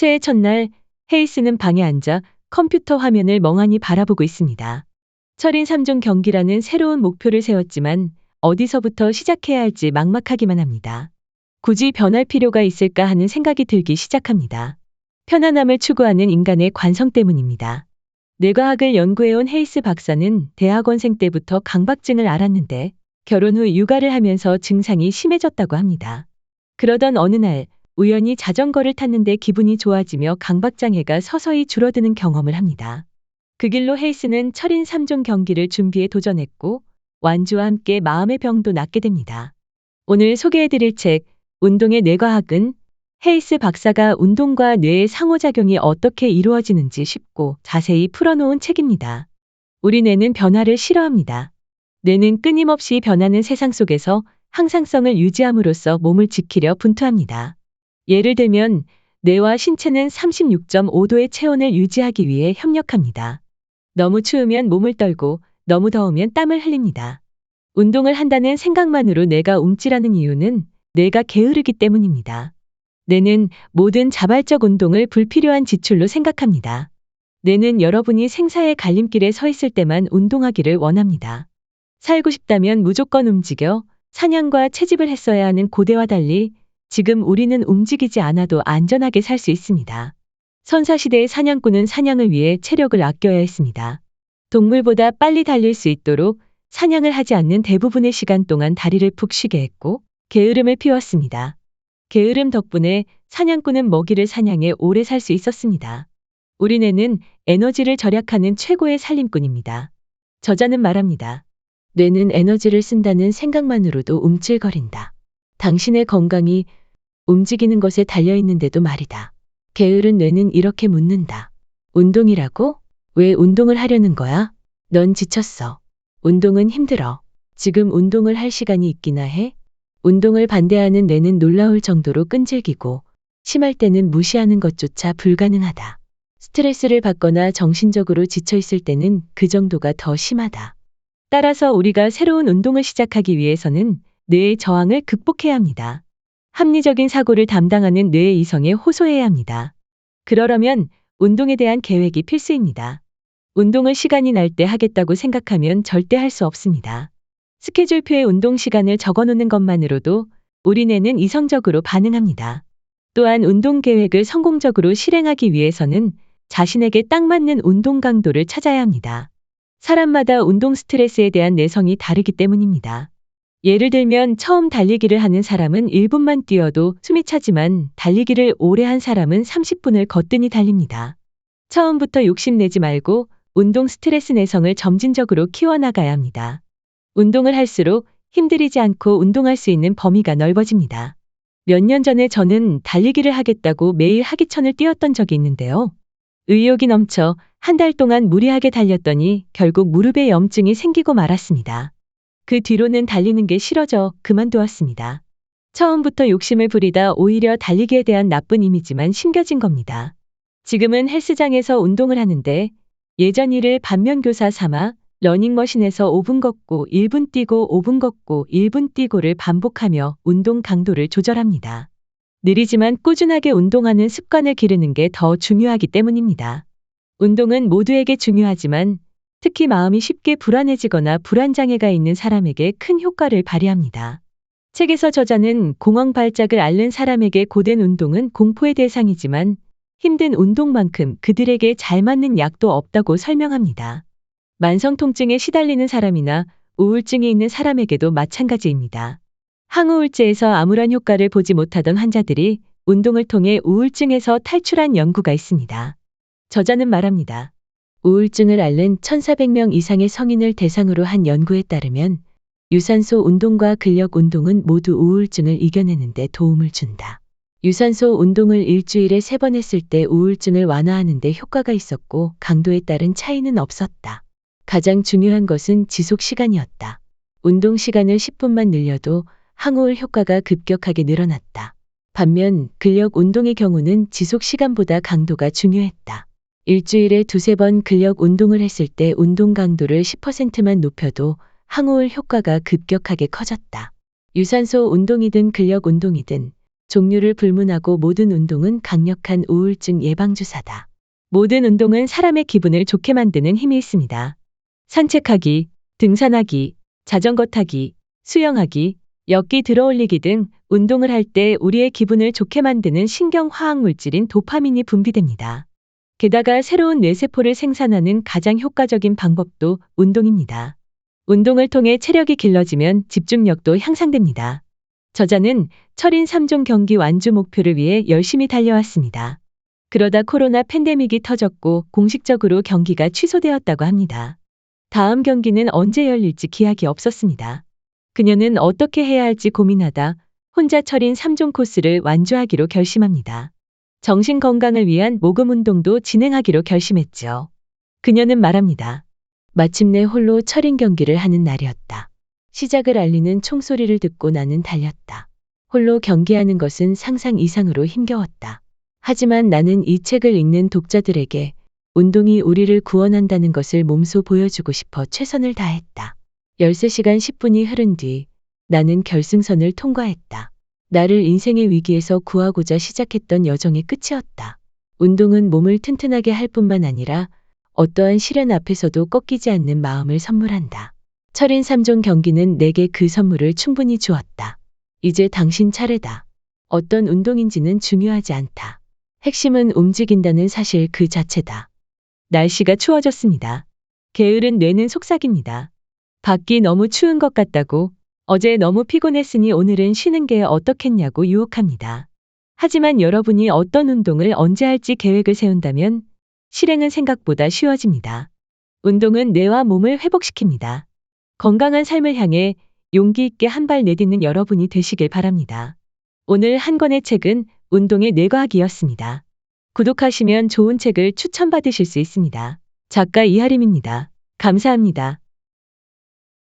새해 첫날 헤이스는 방에 앉아 컴퓨터 화면을 멍하니 바라보고 있습니다. 철인 3종 경기라는 새로운 목표를 세웠지만 어디서부터 시작해야 할지 막막하기만 합니다. 굳이 변할 필요가 있을까 하는 생각이 들기 시작합니다. 편안함을 추구하는 인간의 관성 때문입니다. 뇌과학을 연구해온 헤이스 박사는 대학원생 때부터 강박증을 앓았는데 결혼 후 육아를 하면서 증상이 심해졌다고 합니다. 그러던 어느 날 우연히 자전거를 탔는데 기분이 좋아지며 강박장애가 서서히 줄어드는 경험을 합니다. 그 길로 헤이스는 철인 3종 경기를 준비해 도전했고 완주와 함께 마음의 병도 낫게 됩니다. 오늘 소개해드릴 책 운동의 뇌과학은 헤이스 박사가 운동과 뇌의 상호작용이 어떻게 이루어지는지 쉽고 자세히 풀어놓은 책입니다. 우리 뇌는 변화를 싫어합니다. 뇌는 끊임없이 변하는 세상 속에서 항상성을 유지함으로써 몸을 지키려 분투합니다. 예를 들면 뇌와 신체는 36.5도의 체온을 유지하기 위해 협력합니다. 너무 추우면 몸을 떨고 너무 더우면 땀을 흘립니다. 운동을 한다는 생각만으로 뇌가 움찔하는 이유는 뇌가 게으르기 때문입니다. 뇌는 모든 자발적 운동을 불필요한 지출로 생각합니다. 뇌는 여러분이 생사의 갈림길에 서 있을 때만 운동하기를 원합니다. 살고 싶다면 무조건 움직여 사냥과 채집을 했어야 하는 고대와 달리 지금 우리는 움직이지 않아도 안전하게 살 수 있습니다. 선사시대의 사냥꾼은 사냥을 위해 체력을 아껴야 했습니다. 동물보다 빨리 달릴 수 있도록 사냥을 하지 않는 대부분의 시간 동안 다리를 푹 쉬게 했고 게으름을 피웠습니다. 게으름 덕분에 사냥꾼은 먹이를 사냥해 오래 살 수 있었습니다. 우리 뇌는 에너지를 절약하는 최고의 살림꾼입니다. 저자는 말합니다. 뇌는 에너지를 쓴다는 생각만으로도 움찔거린다. 당신의 건강이 움직이는 것에 달려있는데도 말이다. 게으른 뇌는 이렇게 묻는다. 운동이라고? 왜 운동을 하려는 거야? 넌 지쳤어. 운동은 힘들어. 지금 운동을 할 시간이 있기나 해? 운동을 반대하는 뇌는 놀라울 정도로 끈질기고 심할 때는 무시하는 것조차 불가능하다. 스트레스를 받거나 정신적으로 지쳐 있을 때는 그 정도가 더 심하다. 따라서 우리가 새로운 운동을 시작하기 위해서는 뇌의 저항을 극복해야 합니다. 합리적인 사고를 담당하는 뇌의 이성에 호소해야 합니다. 그러려면 운동에 대한 계획이 필수입니다. 운동을 시간이 날 때 하겠다고 생각하면 절대 할 수 없습니다. 스케줄표에 운동 시간을 적어놓는 것만으로도 우리 뇌는 이성적으로 반응합니다. 또한 운동 계획을 성공적으로 실행하기 위해서는 자신에게 딱 맞는 운동 강도를 찾아야 합니다. 사람마다 운동 스트레스에 대한 내성이 다르기 때문입니다. 예를 들면 처음 달리기를 하는 사람은 1분만 뛰어도 숨이 차지만 달리기를 오래 한 사람은 30분을 거뜬히 달립니다. 처음부터 욕심내지 말고 운동 스트레스 내성을 점진적으로 키워나가야 합니다. 운동을 할수록 힘들이지 않고 운동할 수 있는 범위가 넓어집니다. 몇 년 전에 저는 달리기를 하겠다고 매일 하기천을 뛰었던 적이 있는데요. 의욕이 넘쳐 한 달 동안 무리하게 달렸더니 결국 무릎에 염증이 생기고 말았습니다. 그 뒤로는 달리는 게 싫어져 그만두었습니다. 처음부터 욕심을 부리다 오히려 달리기에 대한 나쁜 이미지만 심겨진 겁니다. 지금은 헬스장에서 운동을 하는데 예전 일을 반면교사 삼아 러닝머신에서 5분 걷고 1분 뛰고 5분 걷고 1분 뛰고를 반복하며 운동 강도를 조절합니다. 느리지만 꾸준하게 운동하는 습관을 기르는 게 더 중요하기 때문입니다. 운동은 모두에게 중요하지만 특히 마음이 쉽게 불안해지거나 불안장애가 있는 사람에게 큰 효과를 발휘합니다. 책에서 저자는 공황 발작을 앓는 사람에게 고된 운동은 공포의 대상이지만 힘든 운동만큼 그들에게 잘 맞는 약도 없다고 설명합니다. 만성 통증에 시달리는 사람이나 우울증이 있는 사람에게도 마찬가지입니다. 항우울제에서 아무런 효과를 보지 못하던 환자들이 운동을 통해 우울증에서 탈출한 연구가 있습니다. 저자는 말합니다. 우울증을 앓는 1,400명 이상의 성인을 대상으로 한 연구에 따르면 유산소 운동과 근력 운동은 모두 우울증을 이겨내는 데 도움을 준다. 유산소 운동을 일주일에 3번 했을 때 우울증을 완화하는 데 효과가 있었고 강도에 따른 차이는 없었다. 가장 중요한 것은 지속 시간이었다. 운동 시간을 10분만 늘려도 항우울 효과가 급격하게 늘어났다. 반면 근력 운동의 경우는 지속 시간보다 강도가 중요했다. 일주일에 2~3번 근력 운동을 했을 때 운동 강도를 10%만 높여도 항우울 효과가 급격하게 커졌다. 유산소 운동이든 근력 운동이든 종류를 불문하고 모든 운동은 강력한 우울증 예방주사다. 모든 운동은 사람의 기분을 좋게 만드는 힘이 있습니다. 산책하기, 등산하기, 자전거 타기, 수영하기, 엮기 들어올리기 등 운동을 할 때 우리의 기분을 좋게 만드는 신경화학 물질인 도파민이 분비됩니다. 게다가 새로운 뇌세포를 생산하는 가장 효과적인 방법도 운동입니다. 운동을 통해 체력이 길러지면 집중력도 향상됩니다. 저자는 철인 3종 경기 완주 목표를 위해 열심히 달려왔습니다. 그러다 코로나 팬데믹이 터졌고 공식적으로 경기가 취소되었다고 합니다. 다음 경기는 언제 열릴지 기약이 없었습니다. 그녀는 어떻게 해야 할지 고민하다 혼자 철인 3종 코스를 완주하기로 결심합니다. 정신 건강을 위한 모금 운동도 진행하기로 결심했죠. 그녀는 말합니다. 마침내 홀로 철인 경기를 하는 날이었다. 시작을 알리는 총소리를 듣고 나는 달렸다. 홀로 경기하는 것은 상상 이상으로 힘겨웠다. 하지만 나는 이 책을 읽는 독자들에게 운동이 우리를 구원한다는 것을 몸소 보여주고 싶어 최선을 다했다. 13시간 10분이 흐른 뒤 나는 결승선을 통과했다. 나를 인생의 위기에서 구하고자 시작했던 여정의 끝이었다. 운동은 몸을 튼튼하게 할 뿐만 아니라 어떠한 시련 앞에서도 꺾이지 않는 마음을 선물한다. 철인 3종 경기는 내게 그 선물을 충분히 주었다. 이제 당신 차례다. 어떤 운동인지는 중요하지 않다. 핵심은 움직인다는 사실 그 자체다. 날씨가 추워졌습니다. 게으른 뇌는 속삭입니다. 밖이 너무 추운 것 같다고, 어제 너무 피곤했으니 오늘은 쉬는 게 어떻겠냐고 유혹합니다. 하지만 여러분이 어떤 운동을 언제 할지 계획을 세운다면 실행은 생각보다 쉬워집니다. 운동은 뇌와 몸을 회복시킵니다. 건강한 삶을 향해 용기 있게 한 발 내딛는 여러분이 되시길 바랍니다. 오늘 한 권의 책은 운동의 뇌과학이었습니다. 구독하시면 좋은 책을 추천받으실 수 있습니다. 작가 이하림입니다. 감사합니다.